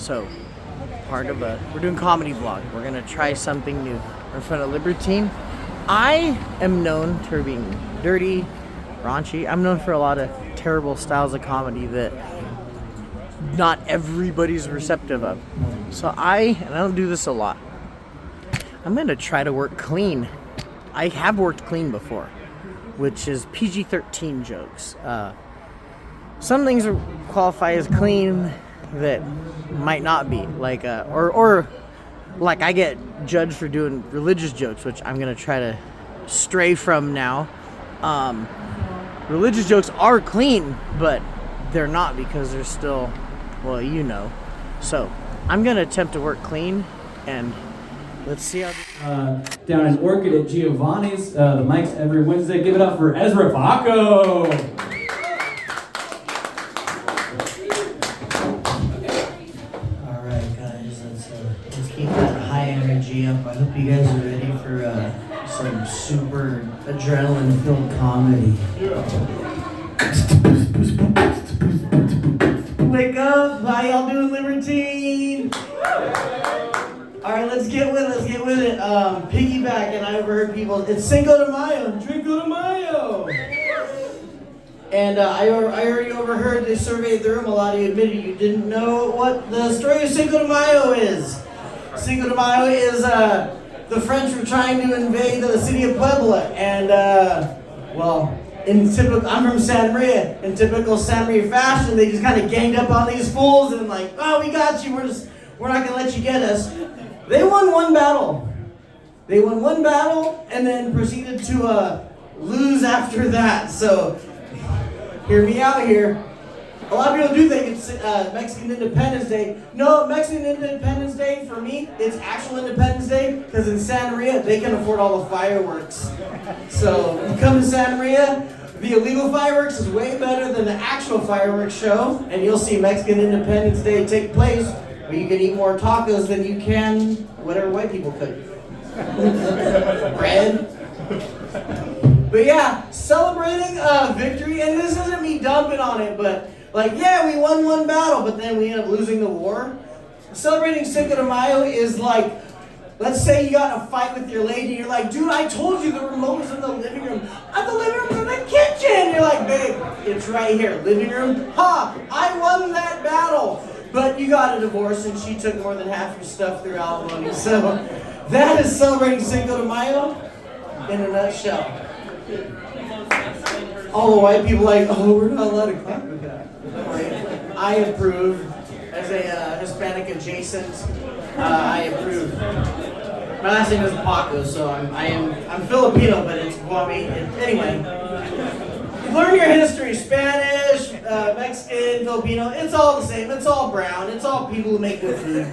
So, we're doing comedy vlog. We're gonna try something new. We're in front of Libertine. I am known for being dirty, raunchy. I'm known for a lot of terrible styles of comedy that not everybody's receptive of. So I don't do this a lot. I'm gonna try to work clean. I have worked clean before, which is PG-13 jokes. Some things qualify as clean that might not be, like or like I get judged for doing religious jokes, which I'm gonna try to stray from now. Religious jokes are clean, but they're not because they're still, well, you know. So I'm gonna attempt to work clean, and let's see how. Down in Orchid at Giovanni's, the mics every Wednesday. Give it up for Ezra Baco. Let's keep that high energy up. I hope you guys are ready for some super adrenaline-filled comedy. Wake up! How y'all doing, Libertine? All right, let's get with it. Piggyback, and I overheard people. It's Cinco de Mayo. Cinco de Mayo. And I already overheard they surveyed the room. A lot of you admitted you didn't know what the story of Cinco de Mayo is. Cinco de Mayo is the French were trying to invade the city of Puebla, and well, I'm from Santa Maria. In typical Santa Maria fashion, they just kind of ganged up on these fools and like, oh, we got you. We're not gonna let you get us. They won one battle. And then proceeded to lose after that. So. Hear me out here. A lot of people do think it's Mexican Independence Day. No, Mexican Independence Day, for me, it's actual Independence Day, because in Santa Maria, they can afford all the fireworks. So, you come to Santa Maria, the illegal fireworks is way better than the actual fireworks show, and you'll see Mexican Independence Day take place, where you can eat more tacos than you can whatever white people cook. Bread. But yeah, celebrating victory, and this isn't me dumping on it, but like, yeah, we won one battle, but then we ended up losing the war. Celebrating Cinco de Mayo is like, let's say you got in a fight with your lady, and you're like, dude, I told you the remote was in the living room. The living room's in the kitchen. You're like, babe, it's right here. Living room, I won that battle. But you got a divorce, and she took more than half your stuff through alimony. So that is celebrating Cinco de Mayo in a nutshell. All the white people like, oh, we're not allowed to clap with that. I approve. As a Hispanic adjacent, I approve. My last name is Paco, so I'm Filipino, but it's Guami. Anyway, learn your history. Spanish, Mexican, Filipino. It's all the same. It's all brown. It's all people who make good food.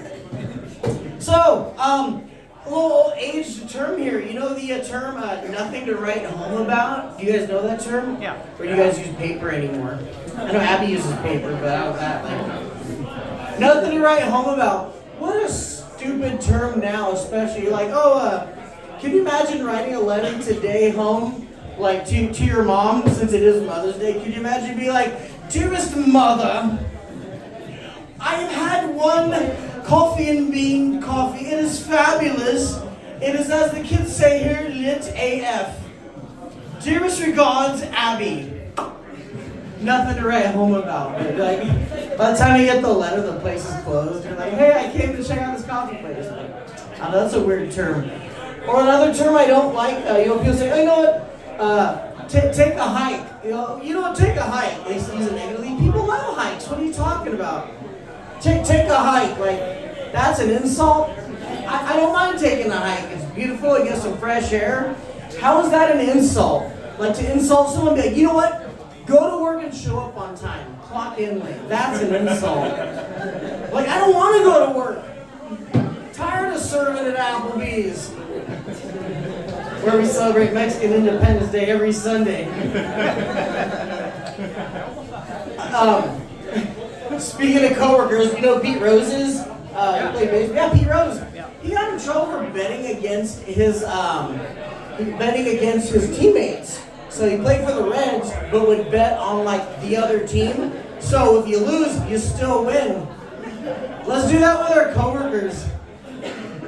So, a little old age term here. You know the term nothing to write home about? Do you guys know that term? Yeah. Or do you guys use paper anymore? I know Abby uses paper, but I was that like nothing to write home about. What a stupid term now, especially. You're like, can you imagine writing a letter today home, like to your mom, since it is Mother's Day? Could you imagine being like, dearest mother, I have had one coffee and bean coffee. It is fabulous. It is, as the kids say here, lit AF. Dearest regards, Abby. Nothing to write home about. Like, by the time you get the letter, the place is closed. You're like, hey, I came to check out this coffee place. I know that's a weird term. Or another term I don't like. People say, oh, you know what? Take a hike. You know, take a hike. They use it negatively. People love hikes. What are you talking about? Take a hike, like, that's an insult? I don't mind taking a hike. It's beautiful, it gets some fresh air. How is that an insult? Like, to insult someone, be like, you know what? Go to work and show up on time. Clock in late. That's an insult. Like, I don't want to go to work. Tired of serving at Applebee's, where we celebrate Mexican Independence Day every Sunday. Speaking of coworkers, you know Pete Rose's? He played baseball. Yeah, Pete Rose. He got in trouble for betting against his teammates. So he played for the Reds, but would bet on like the other team. So if you lose, you still win. Let's do do that with our coworkers.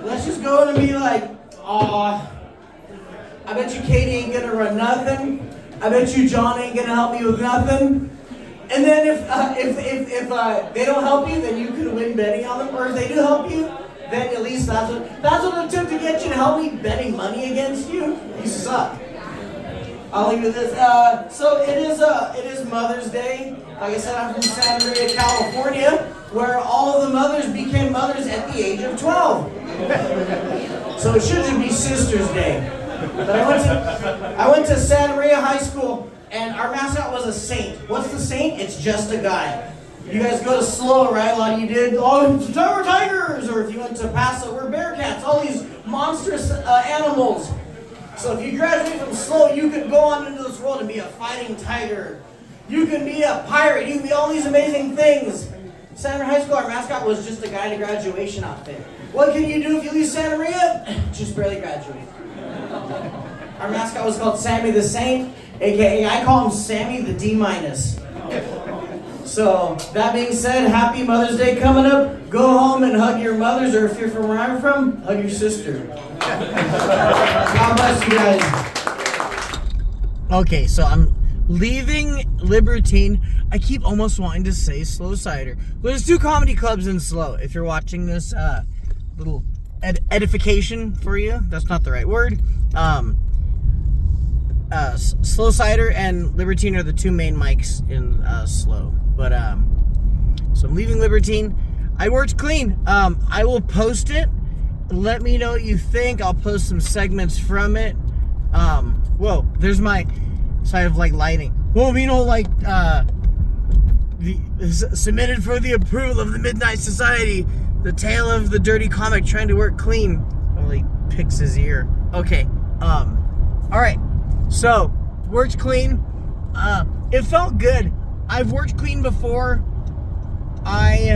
Let's just go in and be like, aw, I bet you Katie ain't gonna run nothing. I bet you John ain't gonna help me with nothing. And then if they don't help you, then you can win betting on them. Or if they do help you, then at least that's what it took to get you to help me betting money against you. You suck. I'll leave it with this. So it is Mother's Day. Like I said, I'm from Santa Maria, California, where all of the mothers became mothers at the age of 12. So it should just be Sister's Day. But I went to Santa Maria High School, and our mascot was a saint. What's the saint? It's just a guy. You guys go to SLO, right? A lot of you did. Oh, we're tigers! Or if you went to Paso, we're bearcats. All these monstrous animals. So if you graduate from SLO, you could go on into this world and be a fighting tiger. You can be a pirate. You can be all these amazing things. Santa Maria High School, our mascot was just a guy in a graduation outfit. What can you do if you leave Santa Maria? Just barely graduate. Our mascot was called Sammy the Saint, aka I call him Sammy the D-. So, that being said, happy Mother's Day coming up. Go home and hug your mothers, or if you're from where I'm from, hug your sister. God bless you guys. Okay, so I'm leaving Libertine. I keep almost wanting to say Slow Cider. But there's 2 comedy clubs in Slow. If you're watching this, little edification for you. That's not the right word. Slow Cider and Libertine are the 2 main mics in Slow. But so I'm leaving Libertine. I worked clean. I will post it. Let me know what you think. I'll post some segments from it. Whoa, there's my side of like lighting. Well, you know, like submitted for the approval of the Midnight Society. The tale of the dirty comic trying to work clean. Well, he picks his ear. Okay. All right. So worked clean. It felt good. I've worked clean before. I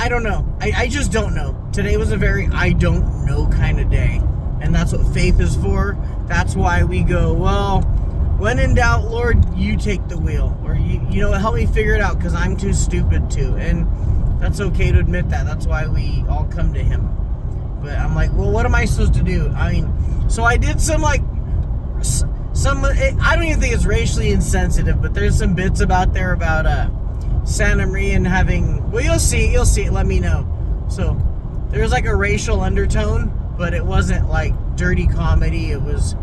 don't know. I just don't know. Today was a very I don't know kind of day. And that's what faith is for. That's why we go, well, when in doubt, Lord, you take the wheel. Or, you know, help me figure it out because I'm too stupid to. And that's okay to admit that. That's why we all come to him. But I'm like, well, what am I supposed to do? I mean, so I did some, like, I don't even think it's racially insensitive, but there's some bits about there about Santa Maria and having, well, you'll see, let me know. So there's like a racial undertone, but it wasn't like dirty comedy. It was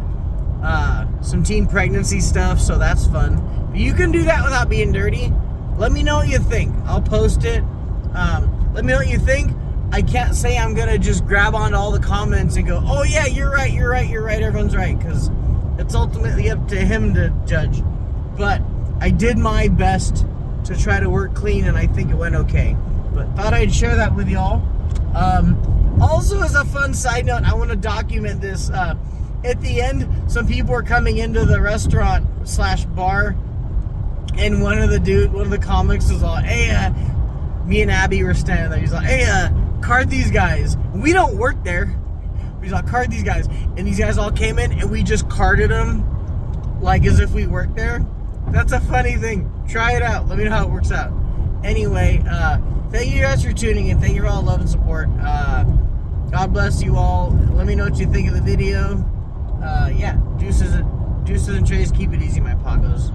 some teen pregnancy stuff, so that's fun. You can do that without being dirty. Let me know what you think. I'll post it. Let me know what you think. I can't say I'm gonna just grab onto all the comments and go, oh yeah, you're right, everyone's right, because it's ultimately up to him to judge. But I did my best to try to work clean, and I think it went okay. But thought I'd share that with y'all. Also, as a fun side note, I want to document this. At the end, some people were coming into the restaurant / bar, and one of the comics was all, hey, me and Abby were standing there. He's like, hey, card these guys. We don't work there. He's like, card these guys. And these guys all came in, and we just carded them like as if we worked there. That's a funny thing. Try it out. Let me know how it works out. Anyway, thank you guys for tuning in. Thank you for all the love and support. God bless you all. Let me know what you think of the video. Yeah, deuces and trays. Keep it easy, my poggos.